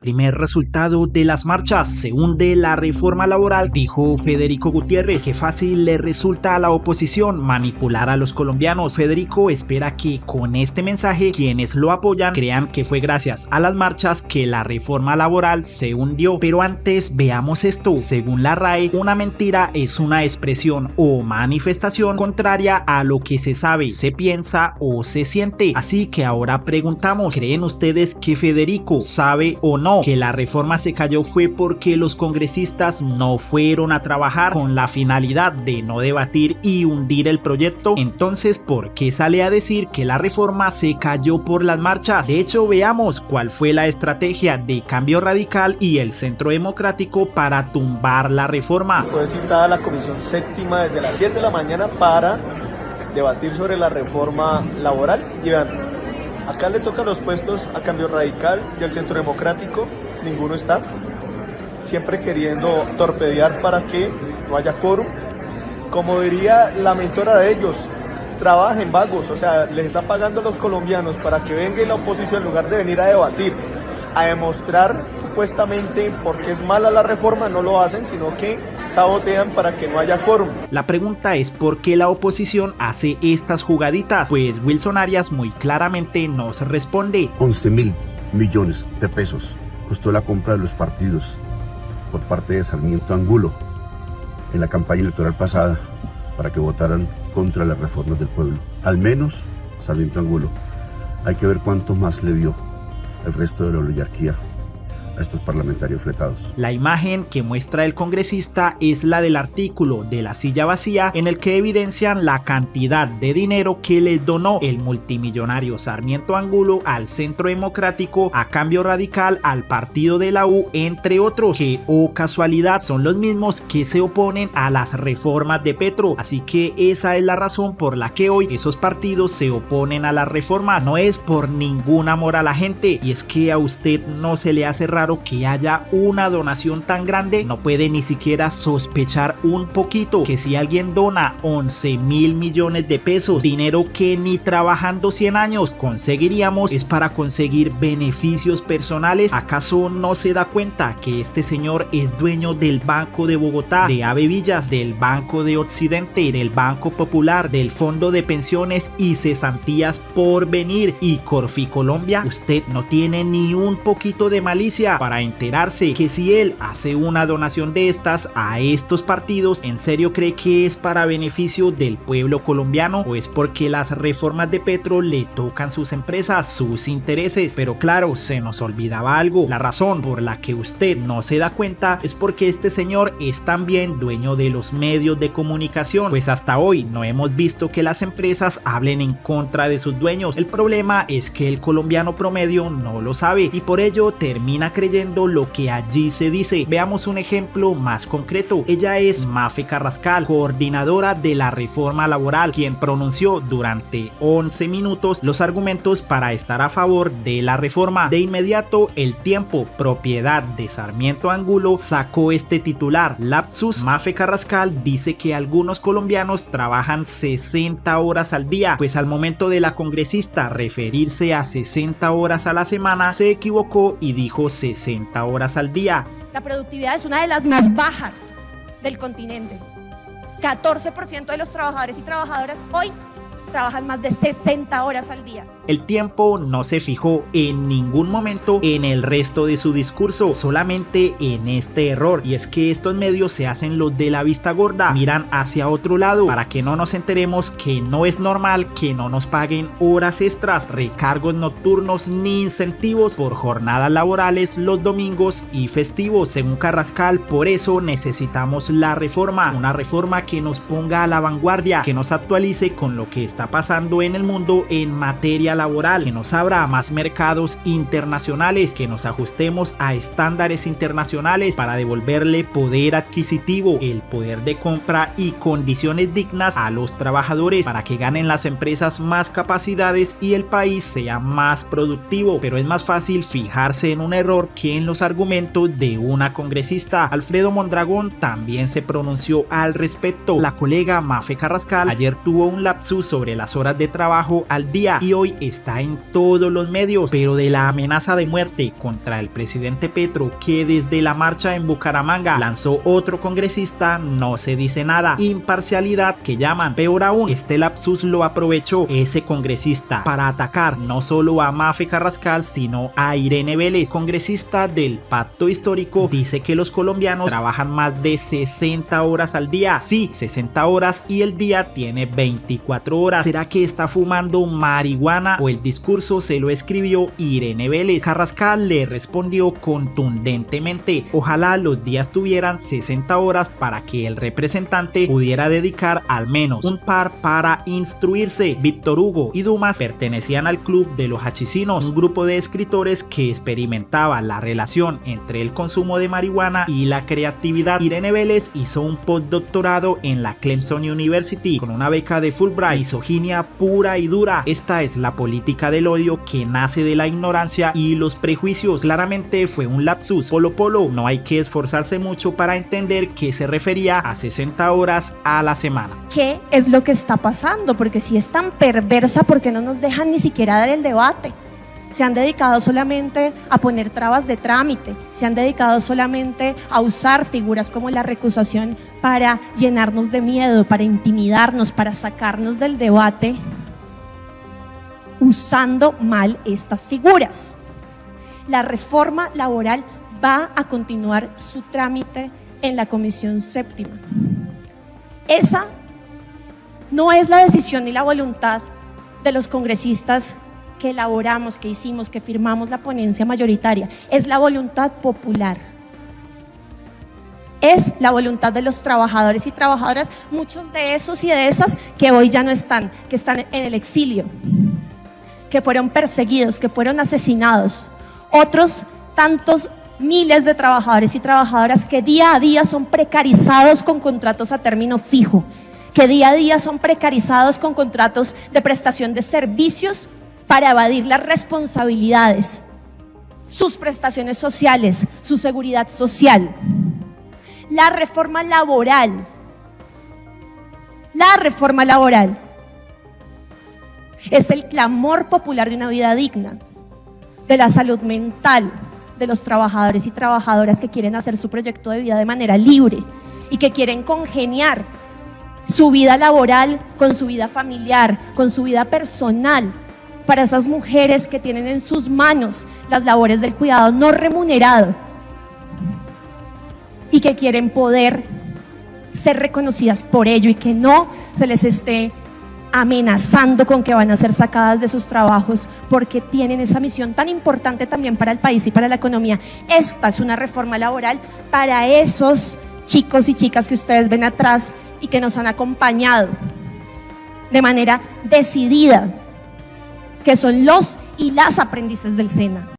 Primer resultado de las marchas: se hunde la reforma laboral, dijo Federico Gutiérrez. Qué fácil le resulta a la oposición manipular a los colombianos. Federico espera que con este mensaje quienes lo apoyan crean que fue gracias a las marchas que la reforma laboral se hundió. Pero antes veamos esto. Según la RAE, una mentira es una expresión o manifestación contraria a lo que se sabe, se piensa o se siente. Así que ahora preguntamos: ¿creen ustedes que Federico sabe o no que la reforma se cayó fue porque los congresistas no fueron a trabajar con la finalidad de no debatir y hundir el proyecto? Entonces, ¿por qué sale a decir que la reforma se cayó por las marchas? De hecho, veamos cuál fue la estrategia de Cambio Radical y el Centro Democrático para tumbar la reforma. Fue citada la Comisión Séptima desde las 7 de la mañana para debatir sobre la reforma laboral. Y vean, acá le tocan los puestos a Cambio Radical y al Centro Democrático, ninguno está, siempre queriendo torpedear para que no haya quórum. Como diría la mentora de ellos, trabajen vagos, o sea, les está pagando a los colombianos para que venga la oposición en lugar de venir a debatir, a demostrar supuestamente por qué es mala la reforma. No lo hacen, sino que sabotean para que no haya quórum. La pregunta es: ¿por qué la oposición hace estas jugaditas? Pues Wilson Arias muy claramente nos responde. 11.000 millones de pesos costó la compra de los partidos por parte de Sarmiento Angulo en la campaña electoral pasada para que votaran contra las reformas del pueblo. Al menos Sarmiento Angulo. Hay que ver cuánto más le dio el resto de la oligarquía a estos parlamentarios fletados. La imagen que muestra el congresista es la del artículo de la silla vacía, en el que evidencian la cantidad de dinero que les donó el multimillonario Sarmiento Angulo al Centro Democrático, a Cambio Radical, al partido de la U, entre otros, que, oh casualidad, son los mismos que se oponen a las reformas de Petro. Así que esa es la razón por la que hoy esos partidos se oponen a las reformas. No es por ningún amor a la gente, y es que a usted no se le hace raro que haya una donación tan grande. No puede ni siquiera sospechar un poquito que si alguien dona 11.000 millones de pesos, dinero que ni trabajando 100 años conseguiríamos, es para conseguir beneficios personales? ¿Acaso no se da cuenta que este señor es dueño del Banco de Bogotá, de Ave Villas, del Banco de Occidente, del Banco Popular, del Fondo de Pensiones y Cesantías Porvenir y Corficolombia? Usted no tiene ni un poquito de malicia para enterarse que si él hace una donación de estas a estos partidos, ¿en serio cree que es para beneficio del pueblo colombiano o es porque las reformas de Petro le tocan sus empresas, sus intereses? Pero claro, se nos olvidaba algo. La razón por la que usted no se da cuenta es porque este señor es también dueño de los medios de comunicación, pues hasta hoy no hemos visto que las empresas hablen en contra de sus dueños. El problema es que el colombiano promedio no lo sabe y por ello termina creyendo lo que allí se dice. Veamos un ejemplo más concreto. Ella es Mafe Carrascal, coordinadora de la reforma laboral, quien pronunció durante 11 minutos los argumentos para estar a favor de la reforma. De inmediato, El Tiempo, propiedad de Sarmiento Angulo, sacó este titular: lapsus. Mafe Carrascal dice que algunos colombianos trabajan 60 horas al día, pues al momento de la congresista referirse a 60 horas a la semana, se equivocó y dijo 60 horas al día. La productividad es una de las más bajas del continente. 14% de los trabajadores y trabajadoras hoy trabajan más de 60 horas al día. El Tiempo no se fijó en ningún momento en el resto de su discurso, solamente en este error, y es que estos medios se hacen los de la vista gorda, miran hacia otro lado para que no nos enteremos que no es normal que no nos paguen horas extras, recargos nocturnos ni incentivos por jornadas laborales los domingos y festivos. Según Carrascal, por eso necesitamos la reforma, una reforma que nos ponga a la vanguardia, que nos actualice con lo que está pasando en el mundo en materia laboral, que nos abra a más mercados internacionales, que nos ajustemos a estándares internacionales para devolverle poder adquisitivo, el poder de compra y condiciones dignas a los trabajadores, para que ganen las empresas más capacidades y el país sea más productivo. Pero es más fácil fijarse en un error que en los argumentos de una congresista. Alfredo Mondragón también se pronunció al respecto. La colega Mafe Carrascal ayer tuvo un lapsus sobre las horas de trabajo al día y hoy está en todos los medios, pero de la amenaza de muerte contra el presidente Petro que desde la marcha en Bucaramanga lanzó otro congresista no se dice nada. Imparcialidad que llaman. Peor aún, este lapsus lo aprovechó ese congresista para atacar no solo a Mafe Carrascal sino a Irene Vélez, congresista del Pacto Histórico. Dice que los colombianos trabajan más de 60 horas al día. Sí, 60 horas y el día tiene 24 horas. ¿Será que está fumando marihuana o el discurso se lo escribió Irene Vélez? Carrascal le respondió contundentemente: ojalá los días tuvieran 60 horas para que el representante pudiera dedicar al menos un par para instruirse. Víctor Hugo y Dumas pertenecían al Club de los Hachicinos, un grupo de escritores que experimentaba la relación entre el consumo de marihuana y la creatividad. Irene Vélez hizo un postdoctorado en la Clemson University con una beca de Fulbright. Misoginia pura y dura. Esta es la política del odio que nace de la ignorancia y los prejuicios. Claramente fue un lapsus. Polo Polo, no hay que esforzarse mucho para entender que se refería a 60 horas a la semana. ¿Qué es lo que está pasando? Porque si es tan perversa, ¿por qué no nos dejan ni siquiera dar el debate? Se han dedicado solamente a poner trabas de trámite, se han dedicado solamente a usar figuras como la recusación para llenarnos de miedo, para intimidarnos, para sacarnos del debate, usando mal estas figuras. La reforma laboral va a continuar su trámite en la Comisión Séptima. Esa no es la decisión ni la voluntad de los congresistas que elaboramos, que hicimos, que firmamos la ponencia mayoritaria. Es la voluntad popular. Es la voluntad de los trabajadores y trabajadoras, muchos de esos y de esas que hoy ya no están, que están en el exilio, que fueron perseguidos, que fueron asesinados. Otros tantos miles de trabajadores y trabajadoras que día a día son precarizados con contratos a término fijo, que día a día son precarizados con contratos de prestación de servicios para evadir las responsabilidades, sus prestaciones sociales, su seguridad social. La reforma laboral es el clamor popular de una vida digna, de la salud mental de los trabajadores y trabajadoras que quieren hacer su proyecto de vida de manera libre y que quieren congeniar su vida laboral con su vida familiar, con su vida personal. Para esas mujeres que tienen en sus manos las labores del cuidado no remunerado y que quieren poder ser reconocidas por ello y que no se les esté amenazando con que van a ser sacadas de sus trabajos porque tienen esa misión tan importante también para el país y para la economía. Esta es una reforma laboral para esos chicos y chicas que ustedes ven atrás y que nos han acompañado de manera decidida, que son los y las aprendices del SENA.